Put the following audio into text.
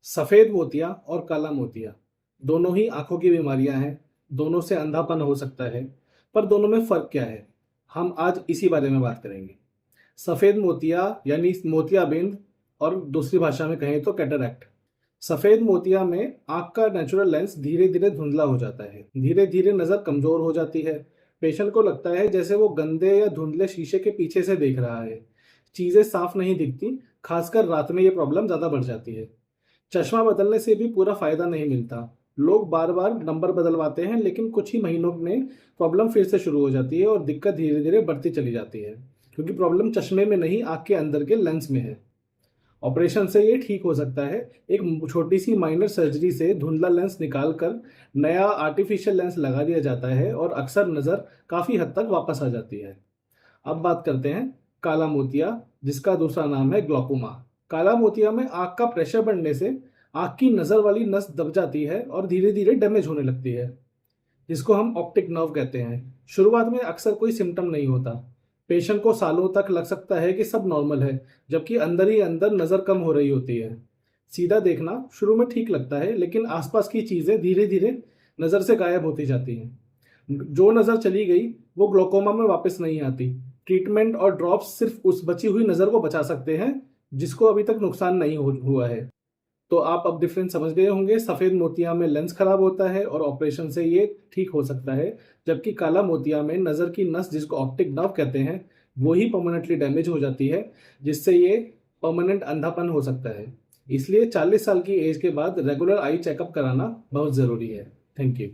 सफेद मोतिया और काला मोतिया दोनों ही आंखों की बीमारियां हैं। दोनों से अंधापन हो सकता है, पर दोनों में फर्क क्या है, हम आज इसी बारे में बात करेंगे। सफेद मोतिया यानी मोतियाबिंद, और दूसरी भाषा में कहें तो कैटरैक्ट। सफेद मोतिया में आंख का नेचुरल लेंस धीरे धीरे धुंधला हो जाता है, धीरे धीरे नजर कमजोर हो जाती है। पेशेंट को लगता है जैसे वो गंदे या धुंधले शीशे के पीछे से देख रहा है। चीजें साफ नहीं दिखती, खासकर रात में ये प्रॉब्लम ज्यादा बढ़ जाती है। चश्मा बदलने से भी पूरा फायदा नहीं मिलता। लोग बार बार नंबर बदलवाते हैं, लेकिन कुछ ही महीनों में प्रॉब्लम फिर से शुरू हो जाती है और दिक्कत धीरे धीरे बढ़ती चली जाती है, क्योंकि प्रॉब्लम चश्मे में नहीं, आंख के अंदर के लेंस में है। ऑपरेशन से ये ठीक हो सकता है। एक छोटी सी माइनर सर्जरी से धुंधला लेंस निकालकर नया आर्टिफिशियल लेंस लगा दिया जाता है और अक्सर नज़र काफ़ी हद तक वापस आ जाती है। अब बात करते हैं काला मोतिया, जिसका दूसरा नाम है ग्लॉकोमा। काला मोतिया में आंख का प्रेशर बढ़ने से आंख की नज़र वाली नस दब जाती है और धीरे धीरे डैमेज होने लगती है, जिसको हम ऑप्टिक नर्व कहते हैं। शुरुआत में अक्सर कोई सिम्टम नहीं होता। पेशेंट को सालों तक लग सकता है कि सब नॉर्मल है, जबकि अंदर ही अंदर नज़र कम हो रही होती है। सीधा देखना शुरू में ठीक लगता है, लेकिन आसपास की चीज़ें धीरे धीरे नज़र से गायब होती जाती हैं। जो नज़र चली गई वो ग्लोकोमा में वापस नहीं आती। ट्रीटमेंट और ड्रॉप्स सिर्फ उस बची हुई नज़र को बचा सकते हैं जिसको अभी तक नुकसान नहीं हुआ है। तो आप अब डिफरेंस समझ गए होंगे। सफ़ेद मोतिया में लेंस खराब होता है और ऑपरेशन से ये ठीक हो सकता है, जबकि काला मोतिया में नज़र की नस, जिसको ऑप्टिक नर्व कहते हैं, वो ही परमानेंटली डैमेज हो जाती है, जिससे ये परमानेंट अंधापन हो सकता है। इसलिए 40 साल की एज के बाद रेगुलर आई चेकअप कराना बहुत ज़रूरी है। Thank you.